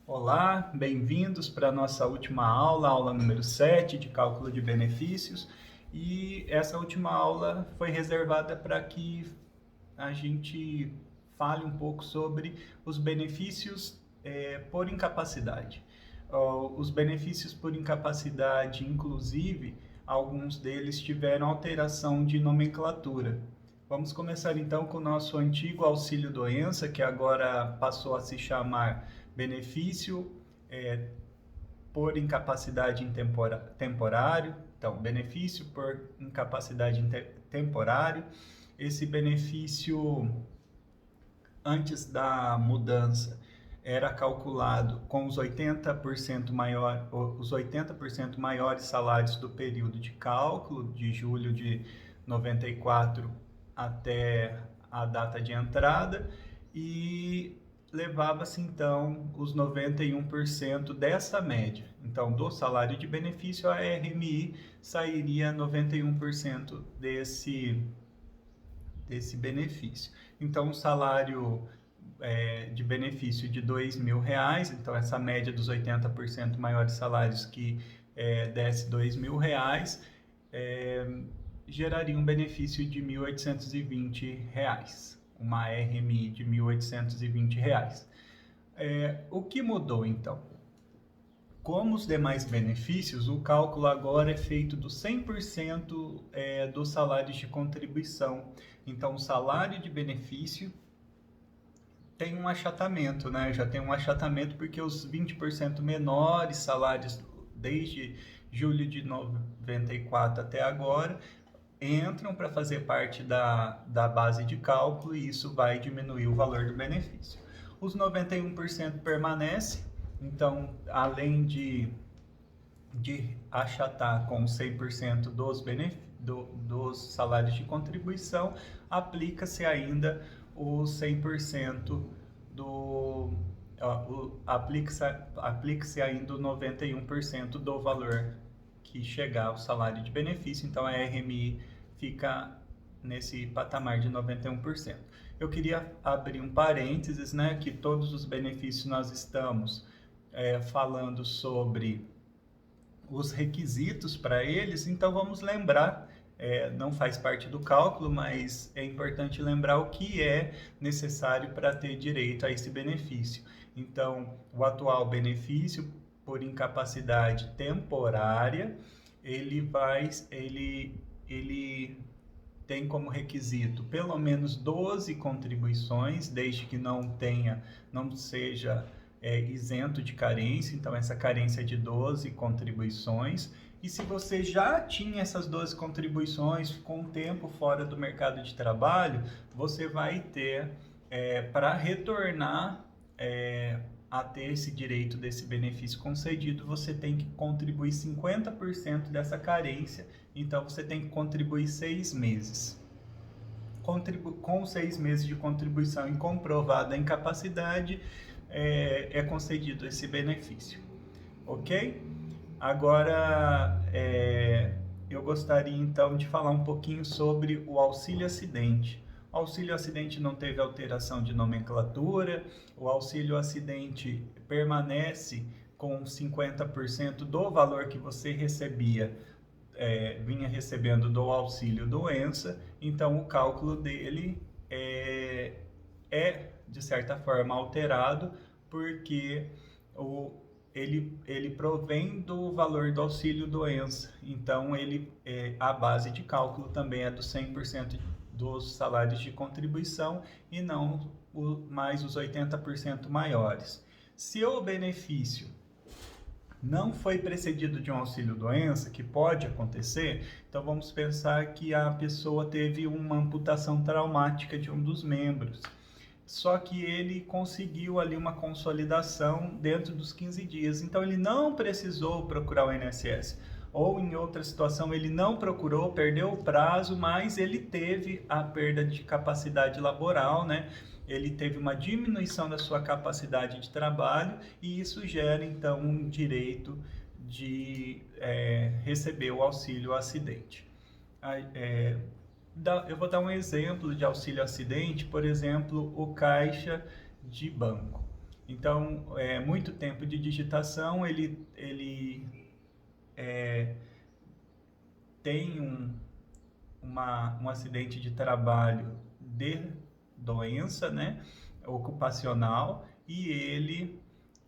Olá, bem-vindos para a nossa última aula, aula número 7 de cálculo de benefícios. E essa última aula foi reservada para que a gente fale um pouco sobre os benefícios por incapacidade. Os benefícios por incapacidade, inclusive, alguns deles tiveram alteração de nomenclatura. Vamos começar então com o nosso antigo auxílio-doença, que agora passou a se chamar benefício é, por incapacidade temporário. Então, benefício por incapacidade temporário. Esse benefício, antes da mudança, era calculado com os 80% maiores salários do período de cálculo, de julho de 94 até a data de entrada, e levava-se então os 91% dessa média. Então, do salário de benefício, a RMI sairia 91% desse benefício. Então, o salário de benefício de R$ 2.000, então essa média dos 80% maiores salários que desse R$ 2.000, geraria um benefício de R$ 1.820, uma RMI de R$ 1.820. O que mudou então? Como os demais benefícios, o cálculo agora é feito do 100% dos salários de contribuição. Então, o salário de benefício tem um achatamento, né? Já tem um achatamento porque os 20% menores salários desde julho de 94 até agora entram para fazer parte da base de cálculo e isso vai diminuir o valor do benefício. Os 91% permanece, então, além de achatar com 100% dos salários de contribuição, aplica-se ainda os 100% aplica-se ainda o 91% do valor que chegar ao salário de benefício, então a RMI fica nesse patamar de 91%. Eu queria abrir um parênteses, né, que todos os benefícios nós estamos falando sobre os requisitos para eles, então vamos lembrar, não faz parte do cálculo, mas é importante lembrar o que é necessário para ter direito a esse benefício. Então, o atual benefício por incapacidade temporária, ele tem como requisito pelo menos 12 contribuições, desde que não seja isento de carência, então essa carência é de 12 contribuições. E se você já tinha essas 12 contribuições com o tempo fora do mercado de trabalho, você vai ter, para retornar a ter esse direito desse benefício concedido, você tem que contribuir 50% dessa carência, então você tem que contribuir 6 meses. Com 6 meses de contribuição e comprovada a incapacidade, é concedido esse benefício, ok? Agora, eu gostaria então de falar um pouquinho sobre o auxílio acidente. O auxílio acidente não teve alteração de nomenclatura, o auxílio acidente permanece com 50% do valor que você vinha recebendo do auxílio doença, então o cálculo dele de certa forma alterado, porque ele provém do valor do auxílio doença, então a base de cálculo também é dos 100% dos salários de contribuição e não mais os 80% maiores. Se o benefício não foi precedido de um auxílio-doença, que pode acontecer, então vamos pensar que a pessoa teve uma amputação traumática de um dos membros. Só que ele conseguiu ali uma consolidação dentro dos 15 dias, então ele não precisou procurar o INSS. Ou em outra situação ele não procurou, perdeu o prazo, mas ele teve a perda de capacidade laboral, né? Ele teve uma diminuição da sua capacidade de trabalho e isso gera então um direito de receber o auxílio acidente. Eu vou dar um exemplo de auxílio acidente, por exemplo, o caixa de banco. Então, muito tempo de digitação, ele tem um acidente de trabalho de doença, né, ocupacional, e ele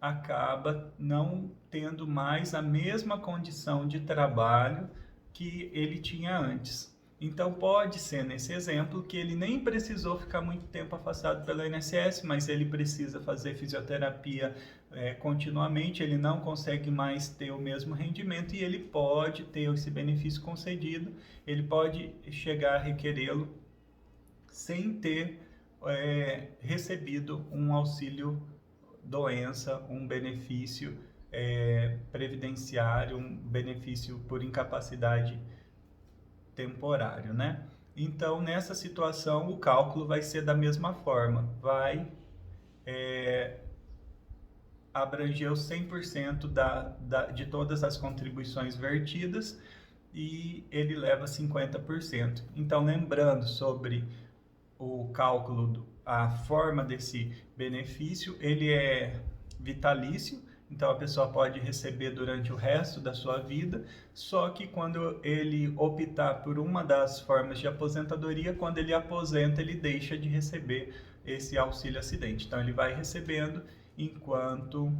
acaba não tendo mais a mesma condição de trabalho que ele tinha antes. Então, pode ser nesse exemplo que ele nem precisou ficar muito tempo afastado pelo INSS, mas ele precisa fazer fisioterapia continuamente, ele não consegue mais ter o mesmo rendimento e ele pode ter esse benefício concedido, ele pode chegar a requerê-lo sem ter recebido um auxílio doença, um benefício previdenciário, um benefício por incapacidade temporário, né? Então, nessa situação, o cálculo vai ser da mesma forma, vai abranger os 100% de todas as contribuições vertidas e ele leva 50%. Então, lembrando sobre o cálculo, a forma desse benefício, ele é vitalício, então a pessoa pode receber durante o resto da sua vida, só que quando ele optar por uma das formas de aposentadoria, quando ele aposenta, ele deixa de receber esse auxílio acidente. Então ele vai recebendo enquanto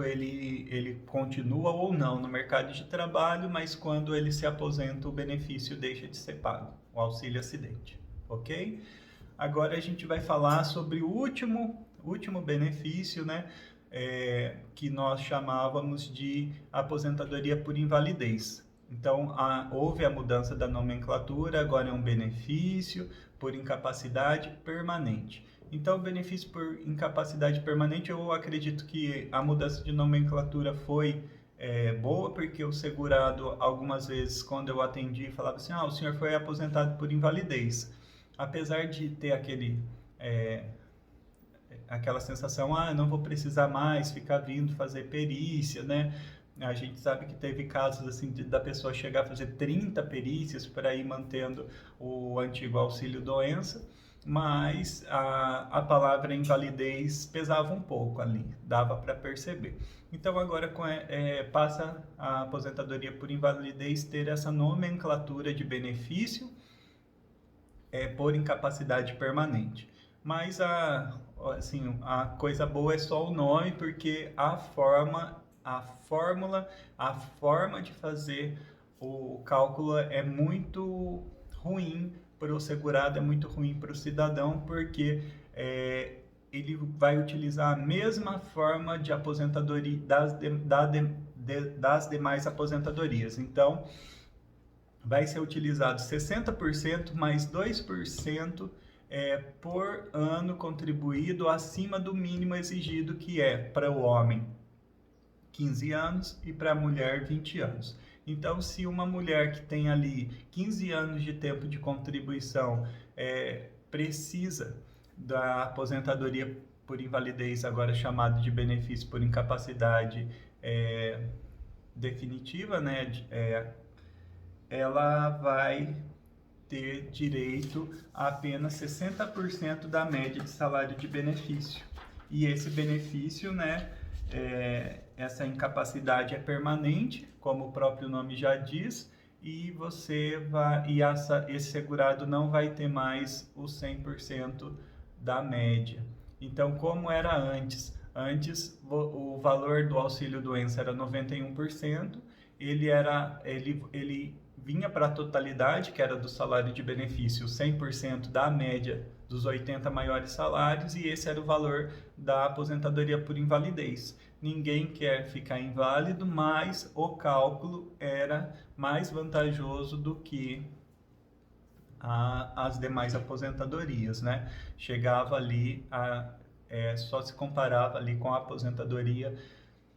ele continua ou não no mercado de trabalho, mas quando ele se aposenta, o benefício deixa de ser pago, o auxílio acidente, ok? Agora a gente vai falar sobre o último benefício, né, que nós chamávamos de aposentadoria por invalidez. Então, houve a mudança da nomenclatura, agora é um benefício por incapacidade permanente. Então, o benefício por incapacidade permanente, eu acredito que a mudança de nomenclatura foi boa, porque o segurado, algumas vezes, quando eu atendi, falava assim, o senhor foi aposentado por invalidez. Apesar de ter aquela sensação, não vou precisar mais ficar vindo fazer perícia, né? A gente sabe que teve casos assim da pessoa chegar a fazer 30 perícias para ir mantendo o antigo auxílio doença, mas a palavra invalidez pesava um pouco ali, dava para perceber. Então agora passa a aposentadoria por invalidez ter essa nomenclatura de benefício por incapacidade permanente. Mas a coisa boa é só o nome, porque a forma de fazer o cálculo é muito ruim para o segurado, é muito ruim para o cidadão, porque ele vai utilizar a mesma forma de aposentadoria das demais aposentadorias. Então, vai ser utilizado 60% mais 2% por ano contribuído acima do mínimo exigido, que é para o homem 15 anos e para a mulher 20 anos. Então, se uma mulher que tem ali 15 anos de tempo de contribuição precisa da aposentadoria por invalidez, agora chamado de benefício por incapacidade definitiva, né, ela vai ter direito a apenas 60% da média de salário de benefício. E esse benefício, né, essa incapacidade é permanente, como o próprio nome já diz, e esse segurado não vai ter mais os 100% da média. Então, como era antes? Antes, o valor do auxílio doença era 91%, ele vinha para a totalidade, que era do salário de benefício, 100% da média dos 80 maiores salários, e esse era o valor da aposentadoria por invalidez. Ninguém quer ficar inválido, mas o cálculo era mais vantajoso do que as demais aposentadorias, né? Chegava ali só se comparava ali com a aposentadoria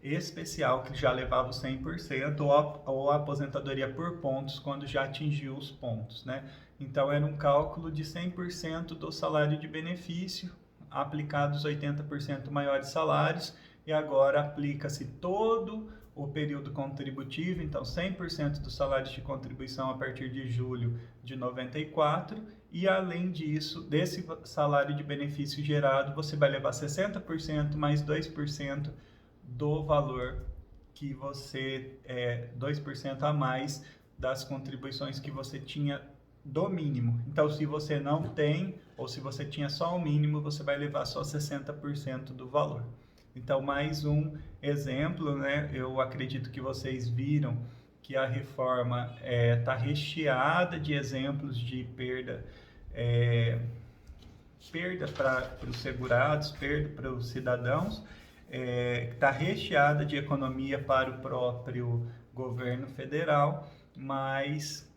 especial, que já levava o 100%, ou a aposentadoria por pontos, quando já atingiu os pontos, né? Então, era um cálculo de 100% do salário de benefício, aplicados 80% maiores salários, e agora aplica-se todo o período contributivo, então 100% dos salários de contribuição a partir de julho de 94, e além disso, desse salário de benefício gerado, você vai levar 60% mais 2% do valor que você, 2% a mais das contribuições que você tinha do mínimo. Então, se você não tem, ou se você tinha só o mínimo, você vai levar só 60% do valor. Então, mais um exemplo, né? Eu acredito que vocês viram que a reforma está recheada de exemplos de perda para os segurados, perda para os cidadãos, está recheada de economia para o próprio governo federal, mas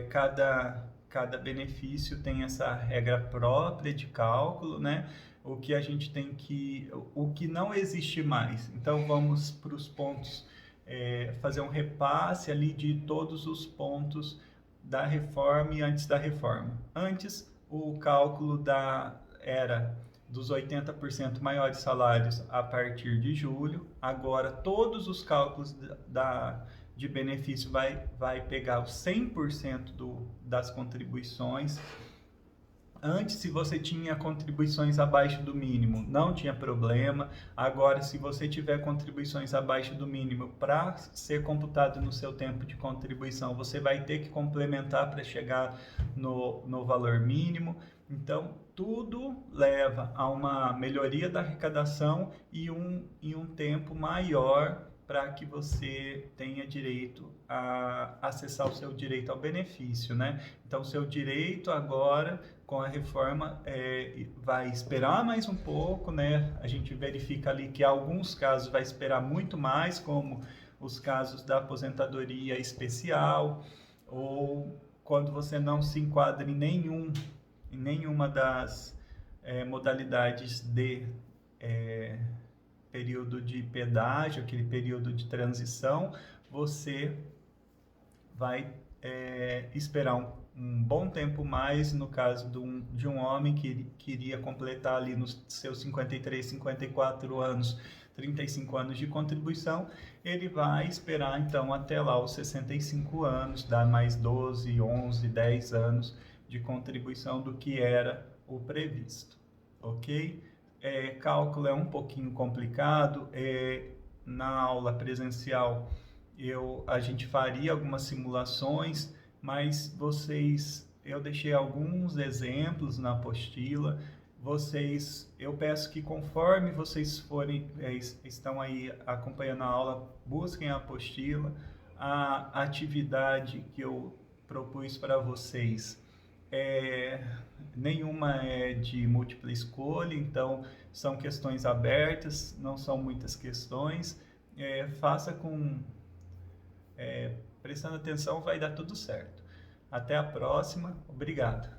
cada benefício tem essa regra própria de cálculo, né? O que não existe mais. Então vamos para os pontos, fazer um repasse ali de todos os pontos da reforma e antes da reforma. Antes, o cálculo era dos 80% maiores salários a partir de julho. Agora, todos os cálculos de benefício vai pegar os 100% das contribuições. Antes, se você tinha contribuições abaixo do mínimo, não tinha problema. Agora, se você tiver contribuições abaixo do mínimo, para ser computado no seu tempo de contribuição, você vai ter que complementar para chegar no valor mínimo. Então, tudo leva a uma melhoria da arrecadação e um tempo maior para que você tenha direito a acessar o seu direito ao benefício, né? Então, o seu direito agora, com a reforma, vai esperar mais um pouco, né? A gente verifica ali que alguns casos vai esperar muito mais, como os casos da aposentadoria especial, ou quando você não se enquadra em nenhuma das modalidades de período de pedágio, aquele período de transição, você vai esperar um bom tempo mais, no caso de um homem que queria completar ali nos seus 53, 54 anos, 35 anos de contribuição, ele vai esperar então até lá os 65 anos, dá mais 12, 11, 10 anos de contribuição do que era o previsto, ok? Cálculo é um pouquinho complicado, na aula presencial a gente faria algumas simulações, mas eu deixei alguns exemplos na apostila. Eu peço que conforme vocês estão aí acompanhando a aula, busquem a apostila. A atividade que eu propus para vocês, nenhuma é de múltipla escolha, então são questões abertas, não são muitas questões. Faça prestando atenção, vai dar tudo certo. Até a próxima, obrigado.